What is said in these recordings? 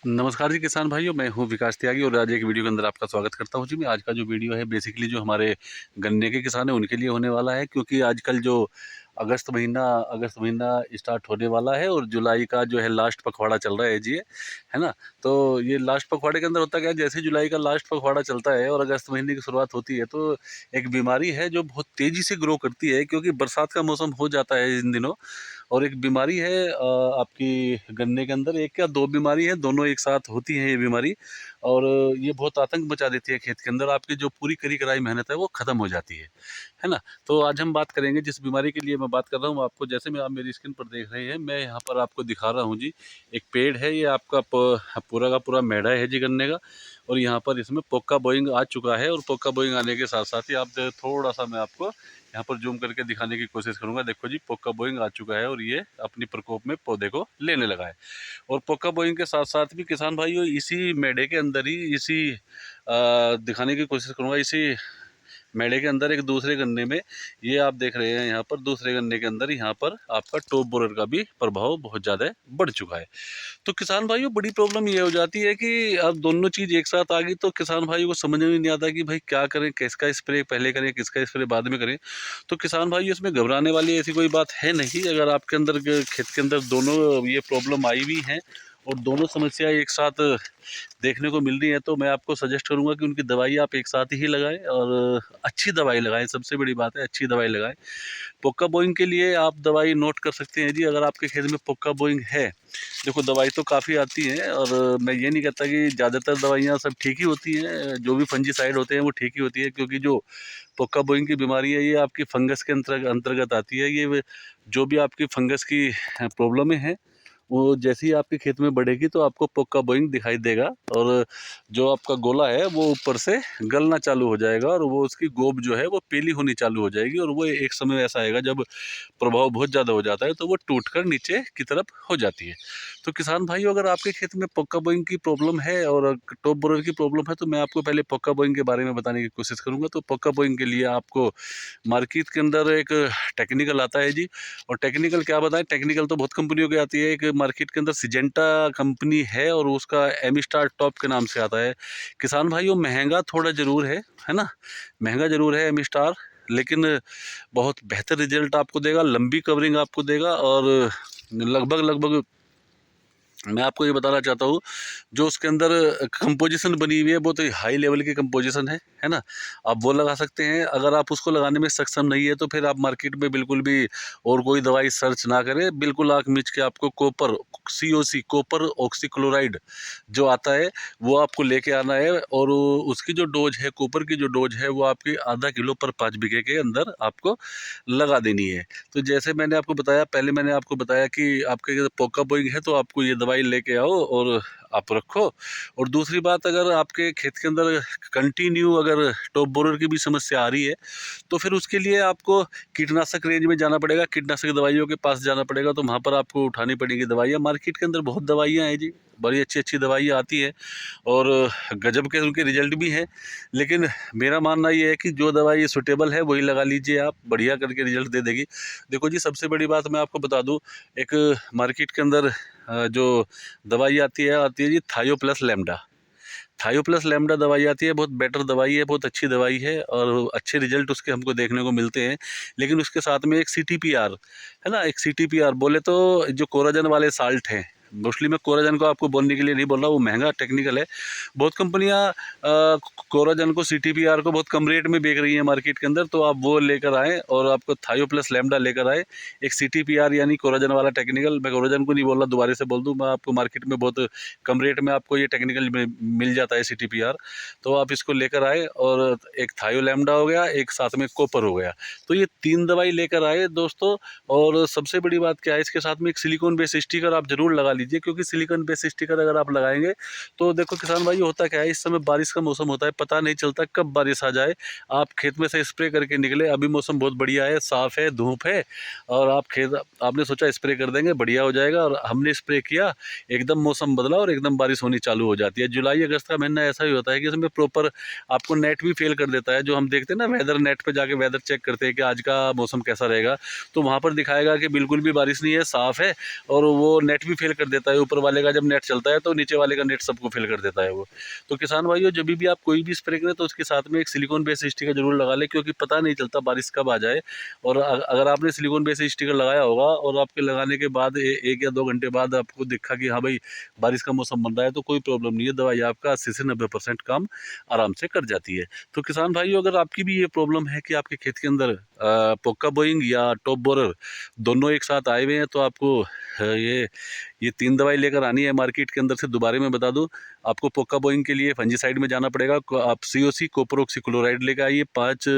नमस्कार जी किसान भाइयों, मैं हूँ विकास त्यागी और आज एक वीडियो के अंदर आपका स्वागत करता हूँ जी। मैं आज का जो वीडियो है बेसिकली जो हमारे गन्ने के किसान हैं उनके लिए होने वाला है, क्योंकि आजकल जो अगस्त महीना स्टार्ट होने वाला है और जुलाई का जो है लास्ट पखवाड़ा चल रहा है जी, है ना। तो ये लास्ट पखवाड़े के अंदर होता क्या है, जैसे जुलाई का लास्ट पखवाड़ा चलता है और अगस्त महीने की शुरुआत होती है तो एक बीमारी है जो बहुत तेज़ी से ग्रो करती है, क्योंकि बरसात का मौसम हो जाता है इन दिनों। और एक बीमारी है आपकी गन्ने के अंदर, एक क्या दो बीमारी है, दोनों एक साथ होती है ये बीमारी। और ये बहुत आतंक मचा देती है खेत के अंदर, आपकी जो पूरी करी कराई मेहनत है वो ख़त्म हो जाती है ना। तो आज हम बात करेंगे जिस बीमारी के लिए मैं बात कर रहा हूँ आपको, जैसे मैं आप मेरी स्क्रीन पर देख रहे हैं, मैं यहाँ पर आपको दिखा रहा हूँ जी। एक पेड़ है, ये आपका पूरा का पूरा मेढ़ा है जी गन्ने का। और यहाँ पर इसमें पोक्का बोइंग आ चुका है, और पोक्का बोइंग आने के साथ साथ ही आप थोड़ा सा मैं आपको यहाँ पर जूम करके दिखाने की कोशिश करूंगा। देखो जी, पोक्का बोइंग आ चुका है और ये अपनी प्रकोप में पौधे को लेने लगा है। और पोक्का बोइंग के साथ साथ भी किसान भाइयों इसी मेढ़े के अंदर ही दिखाने की कोशिश करूंगा, इसी मेढ़े के अंदर एक दूसरे गन्ने में, ये आप देख रहे हैं यहाँ पर दूसरे गन्ने के अंदर यहाँ पर आपका टॉप बोरर का भी प्रभाव बहुत ज़्यादा बढ़ चुका है। तो किसान भाइयों बड़ी प्रॉब्लम ये हो जाती है कि अब दोनों चीज़ एक साथ आ गई तो किसान भाइयों को समझ में नहीं आता कि भाई क्या करें, किसका स्प्रे पहले करें, किसका स्प्रे बाद में करें। तो किसान भाइयों इसमें घबराने वाली ऐसी कोई बात है नहीं। अगर आपके अंदर खेत के अंदर दोनों ये प्रॉब्लम आई हुई हैं और दोनों समस्या एक साथ देखने को मिल रही है, तो मैं आपको सजेस्ट करूंगा कि उनकी दवाई आप एक साथ ही लगाएं और अच्छी दवाई लगाएं। सबसे बड़ी बात है अच्छी दवाई लगाएं। पोक्का बोइंग के लिए आप दवाई नोट कर सकते हैं जी, अगर आपके खेत में पोक्का बोइंग है। देखो दवाई तो काफ़ी आती है और मैं ये नहीं कहता कि ज़्यादातर दवाइयाँ सब ठीक ही होती हैं, जो भी फंजीसाइड होते हैं वो ठीक ही होती है, क्योंकि जो पोक्का बोइंग की बीमारी है ये आपकी फंगस के अंतर्गत आती है। ये जो भी आपकी फंगस की प्रॉब्लमें हैं वो जैसे ही आपके खेत में बढ़ेगी तो आपको पोक्का बोइंग दिखाई देगा, और जो आपका गोला है वो ऊपर से गलना चालू हो जाएगा और वो उसकी गोब जो है वो पीली होनी चालू हो जाएगी, और वो एक समय ऐसा आएगा जब प्रभाव बहुत ज़्यादा हो जाता है तो वो टूटकर नीचे की तरफ हो जाती है। तो किसान भाइयों अगर आपके खेत में पोक्का बोइंग की प्रॉब्लम है और टॉप बोरर की प्रॉब्लम है, तो मैं आपको पहले पोक्का बोइंग के बारे में बताने की कोशिश करूँगा। तो पोक्का बोइंग के लिए आपको मार्केट के अंदर एक टेक्निकल आता है जी। और टेक्निकल क्या बताएं, टेक्निकल तो बहुत कंपनियों की आती है। एक मार्केट के अंदर सिजेंटा कंपनी है और उसका एमी स्टार टॉप के नाम से आता है। किसान भाइयों महंगा थोड़ा ज़रूर है ना, महंगा ज़रूर है एमी स्टार, लेकिन बहुत बेहतर रिजल्ट आपको देगा, लंबी कवरिंग आपको देगा। और लगभग लगभग मैं आपको ये बताना चाहता हूँ, जो उसके अंदर कंपोजिशन बनी हुई है बहुत ही हाई लेवल की कंपोजिशन है ना। आप वो लगा सकते हैं। अगर आप उसको लगाने में सक्षम नहीं है तो फिर आप मार्केट में बिल्कुल भी और कोई दवाई सर्च ना करें, बिल्कुल आँख मीच के आपको कॉपर COC कॉपर ऑक्सीक्लोराइड जो आता है वो आपको लेके आना है। और उसकी जो डोज है, कॉपर की जो डोज है वो आपकी आधा किलो पर 5 बीघे के अंदर आपको लगा देनी है। तो जैसे मैंने आपको बताया, पहले मैंने आपको बताया कि आपके अगर पोका बोइंग है तो आपको ये दवाई लेके आओ और आप रखो। और दूसरी बात, अगर आपके खेत के अंदर कंटिन्यू अगर टॉप बोरर की भी समस्या आ रही है तो फिर उसके लिए आपको कीटनाशक रेंज में जाना पड़ेगा, कीटनाशक दवाइयों के पास जाना पड़ेगा। तो वहाँ पर आपको उठानी पड़ेगी दवाइयाँ। मार्केट के अंदर बहुत दवाइयाँ हैं जी, बड़ी अच्छी अच्छी दवाइयाँ आती हैं और गजब के उनके रिजल्ट भी हैं। लेकिन मेरा मानना ये है कि जो दवाई सूटेबल है वही लगा लीजिए, आप बढ़िया करके रिजल्ट दे देगी। देखो जी, सबसे बड़ी बात मैं आपको बता दूं, एक मार्केट के अंदर जो दवाई आती है जी थायो प्लस लैम्डा। थायो प्लस लैम्डा दवाई आती है, बहुत बेटर दवाई है, बहुत अच्छी दवाई है और अच्छे रिजल्ट उसके हमको देखने को मिलते हैं। लेकिन उसके साथ में एक CTPR है ना, एक CTPR बोले तो जो कोराजन वाले साल्ट हैं, मोस्टली मैं कोराजन को आपको बोलने के लिए नहीं बोल रहा, वो महंगा टेक्निकल है। बहुत कंपनियां कोराजन को CTPR को बहुत कम रेट में बेच रही हैं मार्केट के अंदर, तो आप वो लेकर आएँ और आपको थायो प्लस लैम्डा लेकर आए। एक CTPR यानी कोराजन वाला टेक्निकल, मैं कोराजन को नहीं बोल रहा, दोबारा से बोल दूँ, मैं आपको मार्केट में बहुत कम रेट में आपको ये टेक्निकल मिल जाता है CTPR। तो आप इसको लेकर आए और एक थायो लैम्डा हो गया, एक साथ में कॉपर हो गया। तो ये 3 दवाई लेकर आए दोस्तों। और सबसे बड़ी बात क्या है, इसके साथ में एक सिलिकॉन बेस स्टिकर आप जरूर लगा लीजिए, क्योंकि सिलिकॉन बेस स्टिकर अगर आप लगाएंगे तो देखो किसान भाई होता क्या है, इस समय बारिश का मौसम होता है, पता नहीं चलता कब बारिश आ जाए। आप खेत में से स्प्रे करके निकले, अभी मौसम बहुत बढ़िया है, साफ़ है, धूप है, और आपने सोचा स्प्रे कर देंगे बढ़िया हो जाएगा, और हमने स्प्रे किया, एकदम मौसम बदला और एकदम बारिश होनी चालू हो जाती है। जुलाई अगस्त का महीना ऐसा ही होता है कि इसमें प्रॉपर आपको नेट भी फेल कर देता है। जो हम देखते हैं ना वेदर नेट पे जाके वेदर चेक करते हैं कि आज का मौसम कैसा रहेगा, तो वहाँ पर दिखाएगा कि बिल्कुल भी बारिश नहीं है, साफ़ है, और वो नेट भी फेल कर कर देता है, ऊपर वाले का जब नेट चलता है तो नीचे वाले का नेट सबको फिल कर देता है वो। तो किसान भाइयों, जब भी आप कोई भी स्प्रे करें तो उसके साथ में एक सिलिकॉन बेस स्टिकर जरूर लगा लें, क्योंकि पता नहीं चलता बारिश कब आ जाए। और अगर आपने सिलिकॉन बेस स्टिकर लगाया होगा और आपके लगाने के बाद 1 या 2 घंटे बाद आपको दिखा कि हाँ भाई बारिश का मौसम बन रहा है, तो कोई प्रॉब्लम नहीं है, दवाई आपका 80 से 90% काम आराम से कर जाती है। तो किसान भाइयों, अगर आपकी भी ये प्रॉब्लम है कि आपके खेत के अंदर पोक्का बोइंग या टॉप बोरर दोनों एक साथ आए हुए हैं, तो आपको ये 3 दवाई लेकर आनी है मार्केट के अंदर से। दोबारा मैं बता दूं, आपको पोक्का बोइंग के लिए फंजीसाइड में जाना पड़ेगा। आप COC कॉपर ऑक्सीक्लोराइड लेकर आइए 5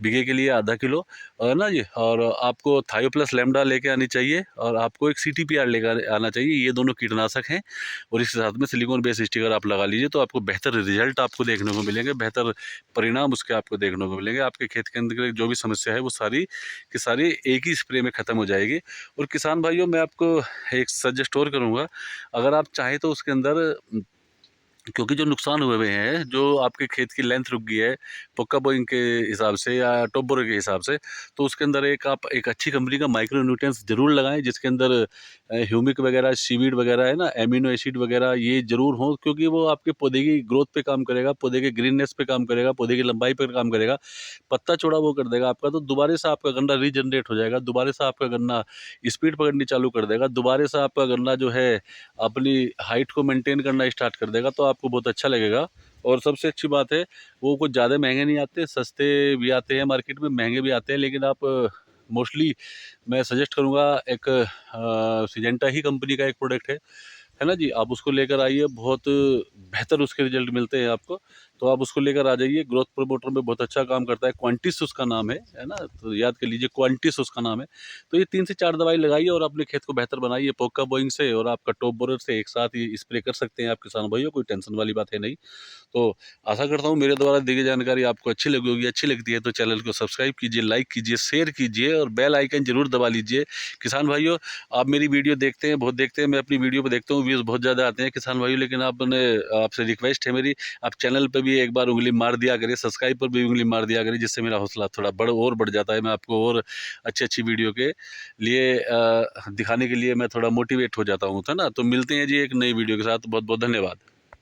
बीघे के लिए आधा किलो, है ना जी। और आपको थायो प्लस लैम्डा लेके आनी चाहिए, और आपको एक CTPR लेकर आना चाहिए। ये दोनों कीटनाशक हैं, और इसके साथ में सिलिकॉन बेस स्टिकर आप लगा लीजिए, तो आपको बेहतर रिजल्ट आपको देखने को मिलेंगे, बेहतर परिणाम उसके आपको देखने को मिलेंगे। आपके खेत के अंदर जो भी समस्या है वो सारी की सारी एक ही स्प्रे में ख़त्म हो जाएगी। और किसान भाइयों, मैं आपको एक सजेस्ट और करूँगा, अगर आप चाहें तो उसके अंदर, क्योंकि जो नुकसान हुए हुए हैं, जो आपके खेत की लेंथ रुक गई है पोक्का बोइंग के हिसाब से या टॉप बोरर के हिसाब से, तो उसके अंदर आप एक अच्छी कंपनी का माइक्रो न्यूट्रिएंट्स जरूर लगाएं, जिसके अंदर ह्यूमिक वगैरह, सीवीड वगैरह, है ना, एमिनो एसिड वगैरह, ये जरूर हो, क्योंकि वो आपके पौधे की ग्रोथ पे काम करेगा, पौधे के ग्रीननेस पे काम करेगा, पौधे की लंबाई पर काम करेगा, पत्ता चौड़ा वो कर देगा आपका। तो दोबारा से आपका गन्ना रीजनरेट हो जाएगा, दोबारा से आपका गन्ना स्पीड पकड़नी चालू कर देगा, दोबारा से आपका गन्ना जो है अपनी हाइट को मेंटेन करना स्टार्ट कर देगा। तो आपको बहुत अच्छा लगेगा। और सबसे अच्छी बात है, वो कुछ ज़्यादा महंगे नहीं आते, सस्ते भी आते हैं मार्केट में, महंगे भी आते हैं, लेकिन आप मोस्टली मैं सजेस्ट करूँगा एक सिजेंटा ही कंपनी का एक प्रोडक्ट है ना जी। आप उसको लेकर आइए, बहुत बेहतर उसके रिजल्ट मिलते हैं आपको। तो आप उसको लेकर आ जाइए, ग्रोथ प्रमोटर में बहुत अच्छा काम करता है, क्वांटिस उसका नाम है ना, तो याद कर लीजिए, क्वांटिस उसका नाम है। तो ये 3 से 4 दवाई लगाइए और अपने खेत को बेहतर बनाइए। पोक्का बोइंग से और आपका टॉप बोरर से एक साथ ही स्प्रे कर सकते हैं आप किसान भाइयों, कोई टेंशन वाली बात है नहीं। तो आशा करता हूँ मेरे द्वारा दी गई जानकारी आपको अच्छी लगी होगी। अच्छी लगती है तो चैनल को सब्सक्राइब कीजिए, लाइक कीजिए, शेयर कीजिए और बेल आइकन जरूर दबा लीजिए। किसान भाइयों, आप मेरी वीडियो देखते हैं, बहुत देखते हैं, मैं अपनी वीडियो पर देखता हूँ, व्यूज़ बहुत ज़्यादा आते हैं किसान भाइयों, लेकिन आपसे रिक्वेस्ट है मेरी, आप चैनल पर भी एक बार उंगली मार दिया करिए, सब्सक्राइब पर भी उंगली मार दिया करिए, जिससे मेरा हौसला थोड़ा बढ़ जाता है। मैं आपको और अच्छी वीडियो के लिए दिखाने के लिए मैं थोड़ा मोटिवेट हो जाता हूँ, था ना। तो मिलते हैं जी एक नई वीडियो के साथ। बहुत बहुत धन्यवाद।